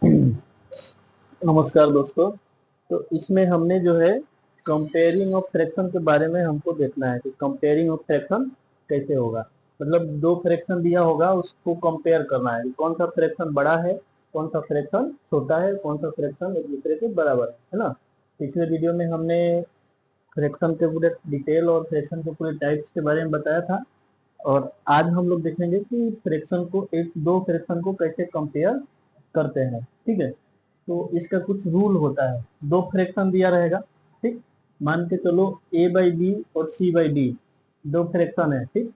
नमस्कार दोस्तों। तो इसमें हमने जो है कंपेयरिंग ऑफ फ्रैक्शन के बारे में हमको देखना है कि कंपेयरिंग ऑफ फ्रैक्शन कैसे होगा। मतलब दो फ्रैक्शन दिया होगा, उसको कंपेयर करना है कि कौन सा फ्रैक्शन बड़ा है, कौन सा फ्रैक्शन छोटा है, कौन सा फ्रैक्शन एक दूसरे के बराबर है ना। पिछले वीडियो में हमने फ्रैक्शन के पूरे डिटेल और फ्रैक्शन के पूरे टाइप्स के बारे में बताया था। और आज हम लोग देखेंगे कि फ्रैक्शन को दो फ्रैक्शन को कैसे कंपेयर करते हैं। ठीक है, तो इसका कुछ रूल होता है। दो फ्रैक्शन दिया रहेगा, ठीक। मान के चलो ए बाई बी और सी बाई डी दो फ्रैक्शन है, ठीक।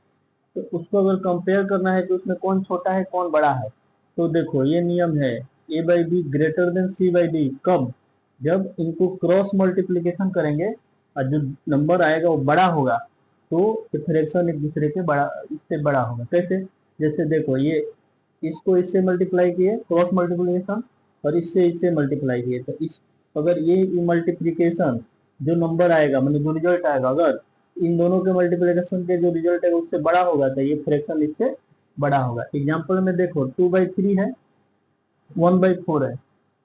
तो उसको अगर कंपेयर करना है तो उसमें कौन छोटा है कौन बड़ा है। तो देखो ये नियम है, A by B greater than C by D कब, जब इनको क्रॉस मल्टीप्लीकेशन करेंगे और जो नंबर आएगा वो बड़ा होगा तो फ्रैक्शन एक दूसरे के बड़ा, इससे बड़ा होगा। कैसे, जैसे देखो ये इसको इससे मल्टीप्लाई किए क्रॉस मल्टीप्लीकेशन और इससे इससे मल्टीप्लाई किए, तो इस अगर ये मल्टीप्लीकेशन जो नंबर आएगा मतलब जो रिजल्ट आएगा, अगर इन दोनों के मल्टीप्लीकेशन के जो रिजल्ट है उससे बड़ा होगा तो ये फ्रैक्शन इससे बड़ा होगा। एग्जाम्पल में देखो 2/3 है, 1/4 है।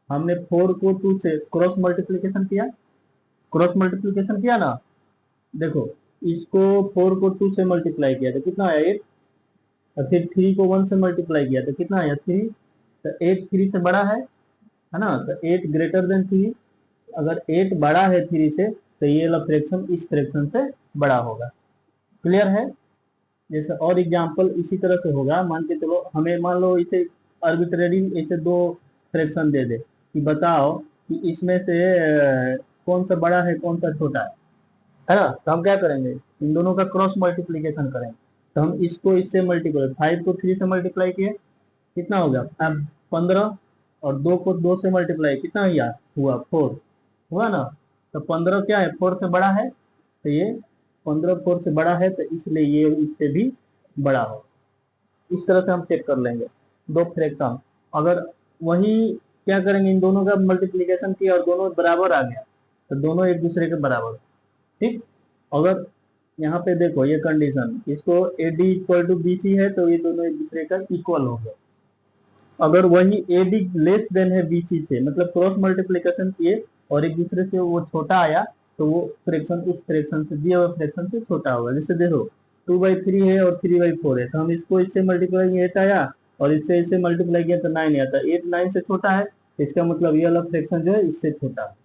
हमने 4 को 2 से क्रॉस मल्टीप्लीकेशन किया, क्रॉस मल्टीप्लीकेशन किया ना। देखो इसको 4 को 2 से मल्टीप्लाई किया तो कितना आया 8, और फिर 3 को 1 से मल्टीप्लाई किया तो कितना आया 3। तो 8 3 से बड़ा है ना, तो 8 ग्रेटर देन 3। अगर 8 बड़ा है 3 से तो ये वाला फ्रैक्शन इस फ्रैक्शन से बड़ा होगा। क्लियर है। जैसे और एग्जांपल इसी तरह से होगा, मान के चलो हमें मान लो इसे आर्बिट्रेरी ऐसे दो फ्रैक्शन दे दे कि बताओ कि इसमें से कौन सा बड़ा है कौन सा छोटा है ना। तो हम क्या करेंगे, इन दोनों का क्रॉस मल्टीप्लीकेशन करेंगे। तो हम इसको इससे मल्टीप्लाई, 5 को 3 से मल्टीप्लाई किए कितना हो गया अब 15, और 2 को 2 से मल्टीप्लाई कितना हुआ 4 हुआ ना। तो 15 क्या है 4 से बड़ा है, तो ये 15 4 से बड़ा है तो इसलिए ये इससे भी बड़ा हो। इस तरह से हम चेक कर लेंगे दो फ्रैक्शन। अगर वही क्या करेंगे, इन दोनों का मल्टीप्लीकेशन किया और दोनों बराबर आ गया तो दोनों एक दूसरे के बराबर, ठीक। अगर यहाँ पे देखो ये कंडीशन, इसको A D equal to B C है तो ये दोनों एक दूसरे का इक्वल हो गया। अगर वही ए डी लेस देन है बी सी से, मतलब क्रॉस मल्टीप्लीकेशन किए और एक दूसरे से वो छोटा आया तो वो फ्रैक्शन उस फ्रैक्शन से दिए हुए फ्रैक्शन से छोटा होगा। जैसे देखो 2/3 है और 3/4 है, तो हम इसको इससे मल्टीप्लाई किया 8 आया और इससे इससे मल्टीप्लाई किया तो 9 आता। 8 9 से छोटा है, इसका मतलब ये वाला फ्रैक्शन जो है इससे छोटा है,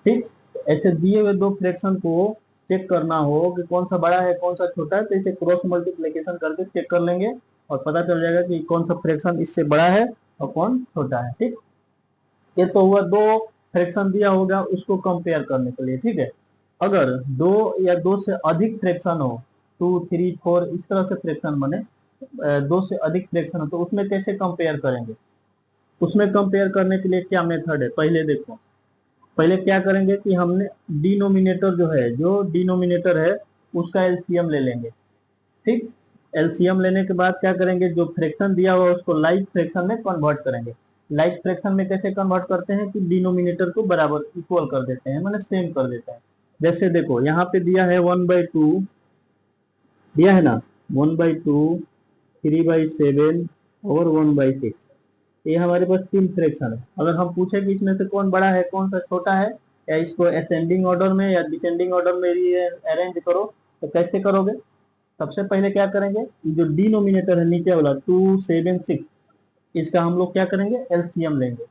ठीक। ऐसे दिए हुए दो फ्रैक्शन को चेक करना हो कि कौन सा बड़ा है कौन सा छोटा है, तो इसे क्रॉस मल्टीप्लीकेशन करके चेक कर लेंगे और पता चल जाएगा कि कौन सा फ्रैक्शन इससे बड़ा है और कौन छोटा है, ठीक। ये तो हुआ दो फ्रैक्शन दिया होगा उसको कंपेयर करने के लिए, ठीक है। अगर दो या दो से अधिक फ्रैक्शन हो, 2 3 4 इस तरह से फ्रैक्शन बने, दो से अधिक फ्रैक्शन हो, तो उसमें कैसे कंपेयर करेंगे। उसमें कंपेयर करने के लिए क्या मेथड है, पहले देखो। पहले क्या करेंगे कि हमने डिनोमिनेटर जो है, जो डिनोमिनेटर है उसका एलसीएम ले लेंगे, ठीक। एलसीएम लेने के बाद क्या करेंगे, जो फ्रैक्शन दिया हुआ है उसको लाइक फ्रैक्शन में कन्वर्ट करेंगे। लाइक फ्रैक्शन में कैसे कन्वर्ट करते हैं कि डिनोमिनेटर को बराबर इक्वल कर देते हैं, मतलब सेम कर देते हैं। जैसे देखो यहाँ पे दिया है 1/2 दिया है ना, 1/2 3/7 और 1/6। ये हमारे पास तीन फ्रैक्शन है। अगर हम पूछे कि इसमें से कौन बड़ा है कौन सा छोटा है, या इसको असेंडिंग ऑर्डर में या डिसेंडिंग ऑर्डर में अरेंज करो, तो कैसे करोगे। सबसे पहले क्या करेंगे, जो डिनोमिनेटर है नीचे वाला 2 7 6, इसका हम लोग क्या करेंगे एलसीएम लेंगे।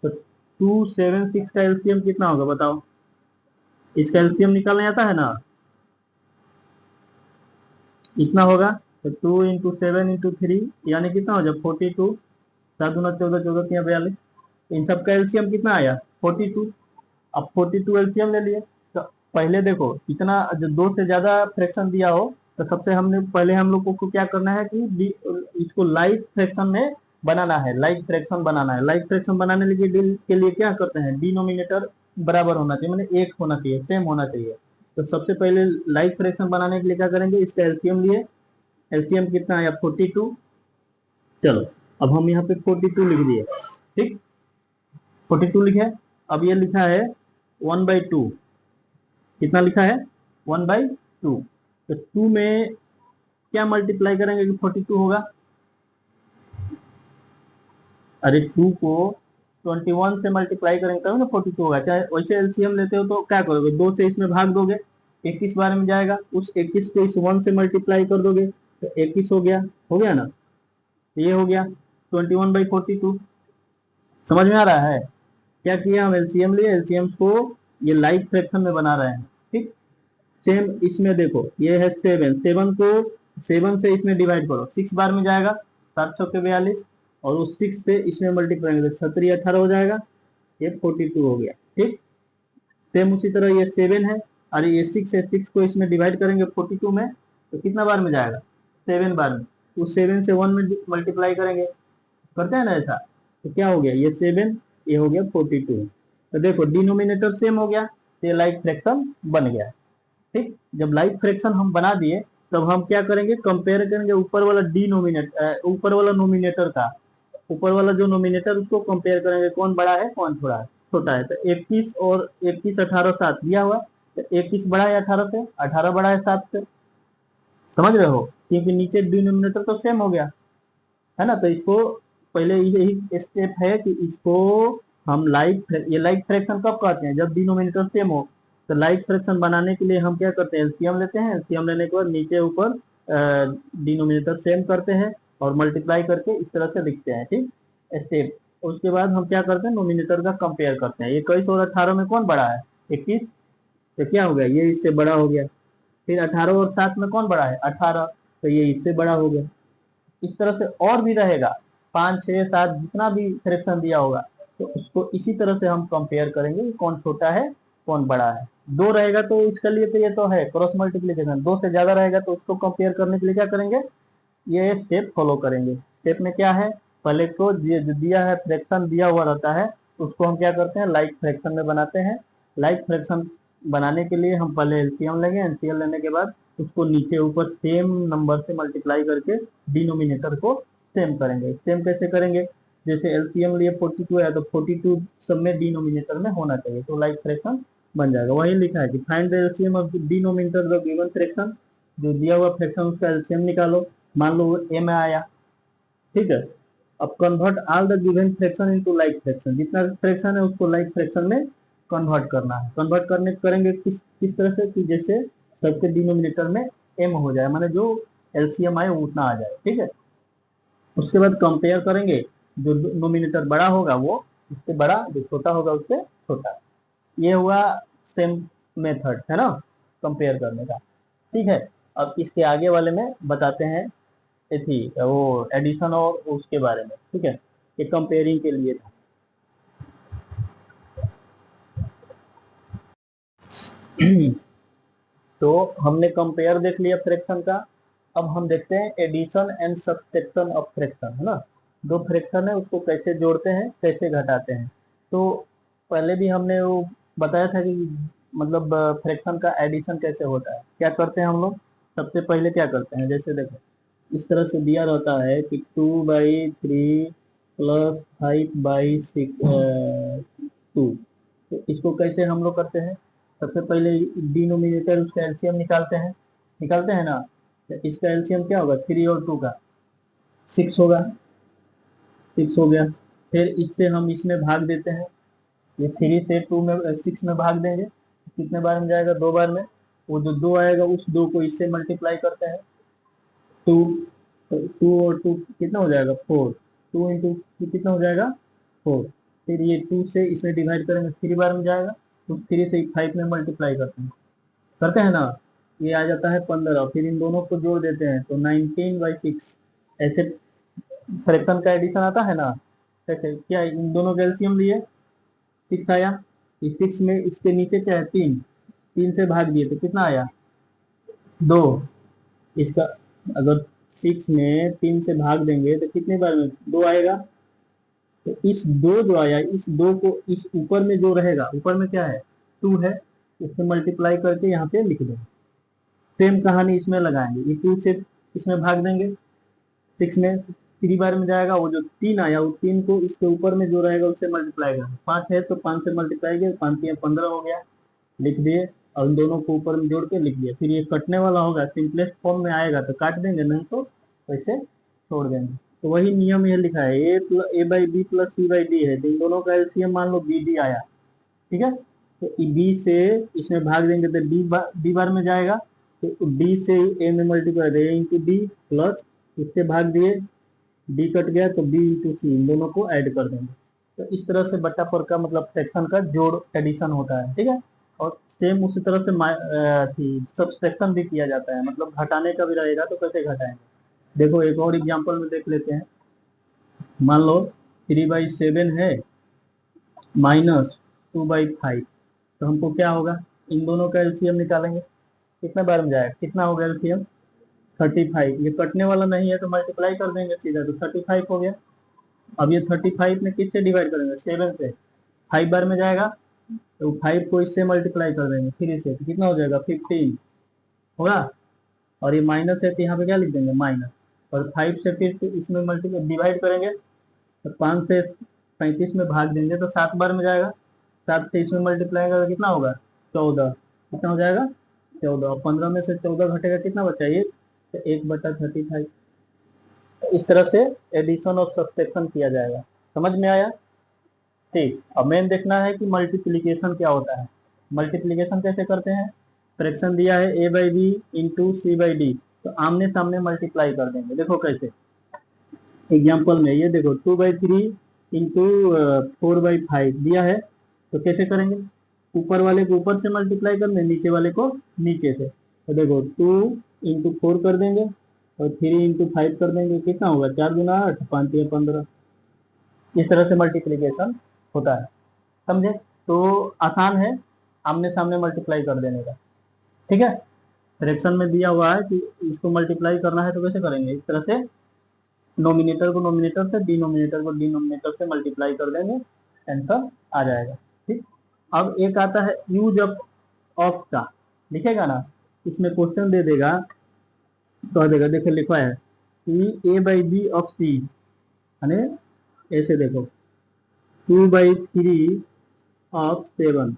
तो 2 7 6 का एलसीएम कितना होगा बताओ, इसका एलसीएम निकालने आता है ना, इतना होगा। तो 2 × 7 × 3 यानी कितना हो जाए 42, 7 × 2 = 14, 14 × 42। इन सब का एलसीएम कितना आया 42। अब 42 एलसीएम ले लिए। तो पहले देखो इतना जो दो से ज्यादा फ्रैक्शन दिया हो तो सबसे हमने पहले हम लोग को क्या करना है कि इसको लाइक फ्रैक्शन में बनाना है, लाइक फ्रैक्शन बनाना है। लाइक फ्रैक्शन बनाने के लिए क्या करते हैं, डिनोमिनेटर बराबर होना चाहिए, मतलब एक होना चाहिए, सेम होना चाहिए। तो सबसे पहले लाइक फ्रैक्शन बनाने के लिए क्या करेंगे, इसका एलसीएम लिए। एलसीएम कितना आया 42। चलो अब हम यहाँ पे 42 लिख दिए, ठीक। 42 लिखे। अब ये लिखा है 1/2, कितना लिखा है 1/2। तो 2 में क्या मल्टीप्लाई करेंगे कि 42 होगा। अरे 2 को 21 से मल्टीप्लाई करेंगे तब ना 42 होगा। चाहे वैसे एलसीएम लेते हो तो क्या करोगे, 2 से इसमें भाग दोगे, 21 बार में जाएगा, उस 21 को इस 1 से मल्टीप्लाई कर दोगे तो 21 हो गया ना, ये हो गया 21/42। समझ में आ रहा है? क्या किया, हम एलसीएम लिए, एलसीएम को ये लाइक फ्रैक्शन में बना रहे हैं। ठीक, सेम इसमें देखो, ये है 7, 7 को 7 से इसमें डिवाइड करो, 6 बार में जाएगा, 742, और उस 6 से इसमें मल्टीप्लाई करेंगे तो 17 18 हो जाएगा, ये 42 हो गया। ठीक, सेम उसी तरह ये 7 है, और ये 6 है, 6 को इसमें डिवाइड करेंगे 42 में तो कितना बार में जाएगा, 7 बार में, उस 7 से 1 में मल्टीप्लाई करेंगे, करते हैं ना ऐसा, तो क्या हो गया, ये 7, ये हो गया 42। तो देखो डिनोमिनेटर सेम हो गया, तो ये लाइक फ्रैक्शन बन गया। ठीक, जब लाइक फ्रैक्शन हम बना दिए तब हम क्या करेंगे, कंपेयर करेंगे ऊपर वाला ऊपर वाला नोमिनेटर का, ऊपर वाला जो नोमिनेटर उसको कंपेयर करेंगे, कौन बड़ा है कौन छोटा है। तो 21 और 21 18 7 दिया हुआ, तो 21 बड़ा है 18 से, 18 बड़ा है 7 से। समझ रहे हो, क्योंकि नीचे डिनोमिनेटर तो सेम हो गया है ना। तो इसको पहले यही स्टेप है कि इसको हम ये लाइक फ्रैक्शन कब कहते हैं, जब डिनोमिनेटर सेम हो। तो लाइक फ्रैक्शन बनाने के लिए हम क्या करते हैं, एलसीएम लेते हैं, एलसीएम लेने के बाद नीचे ऊपर डिनोमिनेटर सेम करते हैं और मल्टीप्लाई करके इस तरह से लिखते हैं। ठीक, स्टेप। उसके बाद हम क्या करते हैं, नोमिनेटर का कंपेयर करते हैं, 21 और 18 में कौन बड़ा है, 21, तो क्या हो गया, ये इससे बड़ा हो गया। फिर 18 और 7 में कौन बड़ा है, 18, तो ये इससे बड़ा हो गया। इस तरह से और भी रहेगा, 5 6 7 जितना भी फ्रैक्शन दिया होगा, तो उसको इसी तरह से हम कंपेयर करेंगे कि कौन छोटा है कौन बड़ा है। 2 रहेगा तो इसके लिए तो ये तो है क्रॉस मल्टीप्लीकेशन, 2 से ज्यादा रहेगा तो उसको कंपेयर करने के लिए क्या करेंगे, ये स्टेप फॉलो करेंगे। स्टेप में क्या है, पहले तो जो दिया है फ्रैक्शन दिया हुआ रहता है उसको हम क्या करते हैं, लाइक फ्रैक्शन में बनाते हैं। लाइक फ्रैक्शन बनाने के लिए हम पहले एलसीएम लेंगे, एलसीएम लेने के बाद उसको नीचे ऊपर सेम नंबर से मल्टीप्लाई करके डिनोमिनेटर को सेम करेंगे। सेम कैसे करेंगे, जैसे एलसीएम लिए 42 है तो 42 सब में डिनोमिनेटर में होना चाहिए, तो लाइक फ्रैक्शन बन जाएगा। वही लिखा है कि find the LCM of denominator the given fraction, जो दिया हुआ फ्रैक्शन उसका एलसीएम निकालो, मान लो ए में आया। ठीक है, अब convert all the given fraction into like fraction, जितना फ्रैक्शन है उसको लाइक फ्रैक्शन में कन्वर्ट करना है। कन्वर्ट करने करेंगे किस तरह से, कि जैसे सबके डिनोमिनेटर में एम हो जाए, माने जो एलसीएम आए उतना आ जाए। ठीक है, उसके बाद कंपेयर करेंगे, जो नोमिनेटर बड़ा होगा वो उससे बड़ा, जो छोटा होगा उससे छोटा। ये हुआ सेम मेथड है ना कंपेयर करने का। ठीक है, अब इसके आगे वाले में बताते हैं थी वो एडिशन और उसके बारे में। ठीक है, ये कंपेयरिंग के लिए था। तो हमने कंपेयर देख लिया फ्रैक्शन का, अब हम देखते हैं addition and subtraction of fraction, है ना। दो फ्रैक्शन है उसको कैसे जोड़ते हैं कैसे घटाते हैं। तो पहले भी हमने वो बताया था कि मतलब फ्रैक्शन का एडिशन कैसे होता है। क्या करते हैं हम लोग, सबसे पहले क्या करते हैं, जैसे देखो इस तरह से दिया रहता है कि 2/3 + 5/2, तो इसको कैसे हम लोग करते हैं, सबसे पहले डिनोमिनेटर उसका एलसीएम निकालते हैं ना। तो इसका एलसीएम क्या होगा, 3 और 2 का 6 होगा, 6 हो गया। फिर इससे हम इसमें भाग देते हैं, ये 3 से 2 में 6 में भाग देंगे, कितने बार में जाएगा, 2 बार में। वो जो 2 आएगा उस 2 को इससे मल्टीप्लाई करते हैं, 2, तो 2 और 2 कितना हो जाएगा, 4, 2 इंटू कितना हो जाएगा 4। फिर ये 2 से इसमें डिवाइड करेंगे, 3 बार में जाएगा, तो 3 से 5 में मल्टीप्लाई करते हैं ना, ये आ जाता है 15। फिर इन दोनों को जोड़ देते हैं तो 19/6, ऐसे फ्रैक्शन का एडिशन आता है ना। कैसे, क्या इन दोनों का एलसीएम लिए 6 आया, इस 6 में इसके नीचे क्या है 3, 3 से भाग दिए तो कितना आया 2। इसका अगर 6 में 3 से भाग देंगे तो कितने बार में 2 आएगा, तो इस 2 जो आया, इस 2 को इस ऊपर में जो रहेगा, ऊपर में क्या है 2 है, इससे मल्टीप्लाई करके यहाँ पे लिख देंगे। सेम कहानी इसमें लगाएंगे, ये 2 से इसमें भाग देंगे, 6 में 3 बार में जाएगा, वो जो 3 आया वो 3 को इसके ऊपर में जो रहेगा उससे मल्टीप्लाई करेंगे। 5 है तो 5 से मल्टीप्लाई किया, 5 या 15 हो गया, लिख दिए, और इन दोनों को ऊपर में जोड़ के लिख दिया। फिर ये कटने वाला होगा, सिंपलेस्ट फॉर्म में आएगा तो काट देंगे, नहीं तो वैसे छोड़ देंगे। तो वही नियम ये लिखा है, A by B plus C by D है, तो इन दोनों का एलसीएम मान लो बी डी आया। ठीक है, तो बी से इसमें भाग देंगे तो डी बार में जाएगा, तो डी से ए में मल्टीप्लाई ए इंटू डी प्लस इससे भाग दिए, डी कट गया तो बी इंटू सी, इन दोनों को ऐड कर देंगे। तो इस तरह से बट्टा पर का मतलब फ्रैक्शन का जोड़ एडिशन होता है। ठीक है, और सेम उसी तरह से सब्सट्रैक्शन भी किया जाता है, मतलब घटाने का भी रहेगा तो कैसे घटाएंगे। देखो एक और एग्जांपल में देख लेते हैं। मान लो 3/7 है माइनस 2/5, तो हमको क्या होगा, इन दोनों का एलसीएम निकालेंगे, कितने बार में जाएगा, कितना होगा एलसीएम 35। ये कटने वाला नहीं है तो मल्टीप्लाई कर देंगे सीधा, तो 35 हो गया। अब ये 35 में किससे डिवाइड करेंगे, 7 से, 5 बार में जाएगा, तो 5 को इससे मल्टीप्लाई कर देंगे 3 से, तो कितना हो जाएगा 15 होगा। और ये माइनस है तो यहाँ पे क्या लिख देंगे माइनस, और 5 से फिर इसमें मल्टीप्लाई डिवाइड करेंगे, तो 5 से 35 में भाग देंगे तो 7 बार में जाएगा, 7 से इसमें मल्टीप्लाई करेंगे कितना होगा 14, कितना हो जाएगा 14, और 15 में से 14 घटेगा कितना बचा ये, तो 1/35। तो इस तरह से एडिशन और सब्सट्रैक्शन किया जाएगा। समझ में आया। ठीक, अब मेन देखना है कि मल्टीप्लीकेशन क्या होता है। मल्टीप्लीकेशन कैसे करते हैं, फ्रैक्शन दिया है A by B into C by D, तो आमने सामने मल्टीप्लाई कर देंगे। देखो कैसे, एग्जाम्पल में ये देखो 2/3 इंटू 4/5 दिया है, तो कैसे करेंगे, ऊपर वाले को ऊपर से मल्टीप्लाई करने, नीचे वाले को नीचे से। तो देखो 2 इंटू 4 कर देंगे और 3 इंटू 5 कर देंगे, कितना होगा 4 गुना 8, 5 या 15। इस तरह से मल्टीप्लीकेशन होता है, समझे। तो आसान है आमने सामने मल्टीप्लाई कर देने का। ठीक है, फ्रैक्शन में दिया हुआ है कि इसको मल्टीप्लाई करना है तो कैसे करेंगे, इस तरह से नोमिनेटर को नोमिनेटर से, डिनोमिनेटर को डिनोमिनेटर से मल्टीप्लाई कर देंगे, आंसर आ जाएगा। ठीक, अब एक आता है यूज ऑफ का, लिखेगा ना, इसमें क्वेश्चन दे देगा, कह देगा, देखो लिखा है कि ए बाई बी ऑफ सी, यानी ऐसे देखो 2/3 ऑफ 7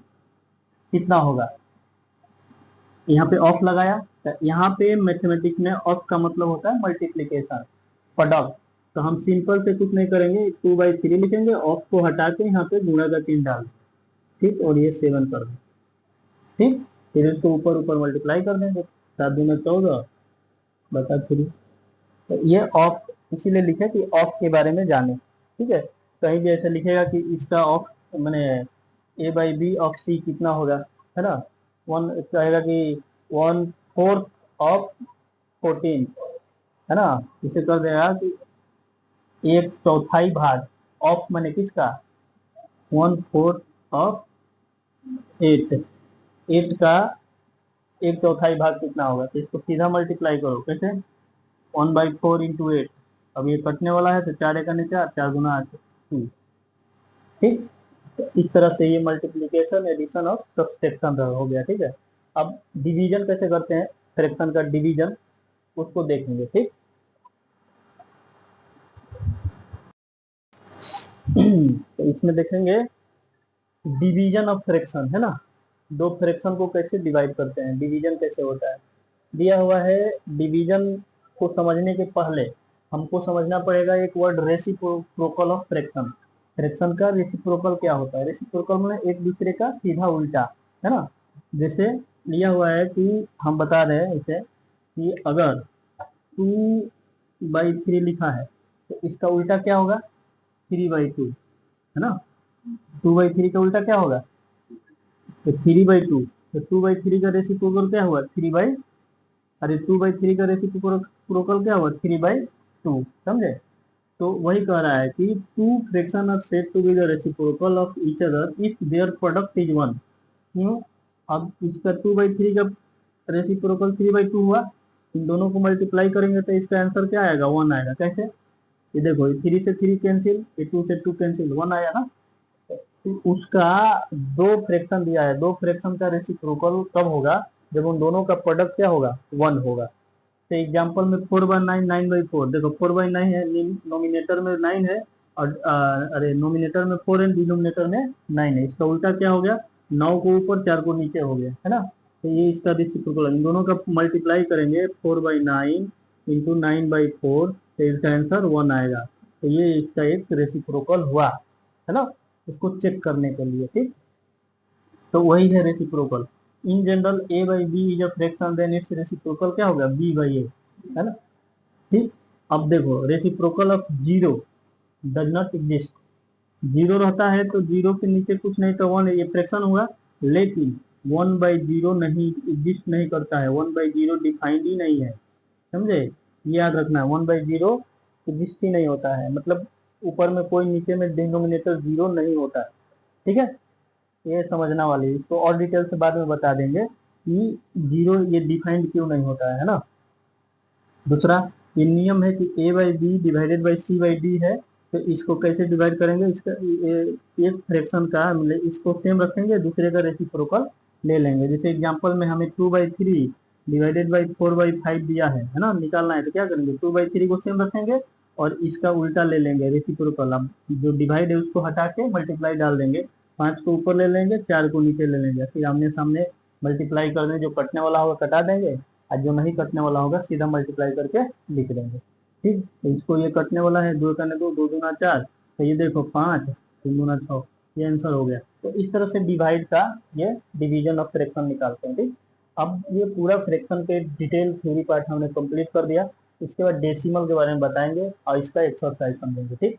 कितना होगा, यहाँ पे ऑफ लगाया, तो यहाँ पे मैथमेटिक्स में ऑफ का मतलब होता है मल्टीप्लीकेशन, प्रोडक्ट। तो हम सिंपल से कुछ नहीं करेंगे, 2/3 लिखेंगे, ऑफ को हटा के यहाँ पे गुणा का चिन्ह डाल, ठीक, और ये 7 कर दें। ठीक, फिर इसको ऊपर ऊपर मल्टीप्लाई कर देंगे, 7 दूना 14 बता 3। तो ये ऑफ इसीलिए लिखे कि ऑफ के बारे में जाने। ठीक है, कहीं भी ऐसा लिखेगा कि इसका ऑफ मैंने ए बाई बी ऑफ सी कितना होगा, है ना, वन कहेगा कि 1/4 ऑफ 14, है ना, इसे कर देगा कि 1/4 भाग ऑफ मैंने किसका 1/4 ऑफ 8 का 1/4 भाग कितना होगा, तो इसको सीधा मल्टीप्लाई करो, कैसे 1/4 इंटू 8। अब ये कटने वाला है तो 4 एक 4, 4 गुना 8 2। ठीक, तो इस तरह से ये मल्टीप्लीकेशन एडिशन और सब्सट्रैक्शन हो गया। ठीक है, अब डिवीजन कैसे करते हैं, फ्रैक्शन का डिवीजन उसको देखेंगे। ठीक तो इसमें देखेंगे डिवीजन ऑफ फ्रैक्शन, है ना, दो फ्रैक्शन को कैसे डिवाइड करते हैं, डिवीजन कैसे होता है, दिया हुआ है। डिवीजन को समझने के पहले हमको समझना पड़ेगा एक word reciprocal of fraction. Fraction का रेसिप्रोकल क्या होता है, रेसिप्रोकल में एक दूसरे का सीधा उल्टा, है ना। जैसे लिया हुआ है कि हम बता रहे हैं इसे कि अगर 2/3 लिखा है तो इसका उल्टा क्या होगा 3/2, है ना। 2/3 का उल्टा क्या होगा, तो 3/2, तो 2/3 का रेसिप्रोकल क्या हुआ 2/3 का रेसिप्रोकल क्या हुआ 3/2, समझे। तो वही कह रहा है कि two fraction are said to be the reciprocal of each other if their product is 1। क्यों, अब इसका 2/3 का रेसिप्रोकल 3/2 हुआ, इन दोनों को मल्टीप्लाई करेंगे तो इसका आंसर क्या आएगा 1 आएगा। कैसे, ये देखो 3 से 3 कैंसिल, 2 से 2 कैंसिल, 1 आया ना। तो उसका दो फ्रैक्शन दिया है, दो फ्रैक्शन का रेसिप्रोकल कब होगा, जब उन दोनों का प्रोडक्ट क्या होगा 1 होगा। तो एग्जांपल में 4/9 9/4, देखो 4/9 है, नोमिनेटर में 9 है और अरे नोमिनेटर में 4 है, डिनोमिनेटर में 9 है, इसका उल्टा क्या हो गया 9 को ऊपर 4 को नीचे हो गया, है ना। तो ये इसका रेसिप्रोकल, इन दोनों का मल्टीप्लाई करेंगे 4/9 इंटू 9/4 तो इसका आंसर 1 आएगा। तो ये इसका एक रेसिप्रोकल हुआ, है ना, इसको चेक करने के लिए। ठीक, तो वही है reciprocal. In general a by b is a fraction, then it's reciprocal क्या होगा, बी बाई ए, है ना। ठीक, अब देखो reciprocal of zero does not exist. Zero रहता है तो जीरो के नीचे कुछ नहीं तो वन, ये फ्रैक्शन हुआ। लेकिन वन बाई जीरो नहीं एग्जिस्ट नहीं करता है, वन बाई जीरो डिफाइंड ही नहीं है, समझे, याद रखना, वन बाई जीरो एग्जिस्ट ही नहीं होता है, मतलब ऊपर में कोई नीचे में डिनोमिनेटर जीरो नहीं होता। ठीक है, ये समझना वाली है। इसको और डिटेल से बाद में बता देंगे कि जीरो ये डिफाइंड क्यों नहीं होता है ना। दूसरा, ये नियम है कि A by B divided by C by D है, तो इसको कैसे डिवाइड करेंगे, इसका एक फ्रैक्शन का मतलब इसको सेम रखेंगे, दूसरे का रेसिप्रोकल ले लेंगे। जैसे एग्जांपल में हमें 2/3 डिवाइडेड बाई 4/5 दिया है ना, निकालना है तो क्या करेंगे, 2/3 को सेम रखेंगे और इसका उल्टा ले लेंगे रेसिप्रोकल। अब जो डिवाइड है उसको हटा के मल्टीप्लाई डाल देंगे, 5 को ऊपर ले लेंगे, 4 को नीचे ले लेंगे, फिर आमने सामने मल्टीप्लाई कर देंगे, जो कटने वाला होगा कटा देंगे और जो नहीं कटने वाला होगा सीधा मल्टीप्लाई करके लिख देंगे। ठीक, तो इसको ये कटने वाला है, 2 करने 2, 2 दूना 4, तो ये देखो 5, 3 दूना 6, ये आंसर हो गया। तो इस तरह से डिवाइड का ये डिवीजन ऑफ फ्रैक्शन निकालते हैं। ठीक, अब ये पूरा फ्रैक्शन के डिटेल थ्योरी पार्ट हमने कंप्लीट कर दिया। इसके बाद डेसिमल के बारे में बताएंगे और इसका एक्सरसाइज समझेंगे। ठीक।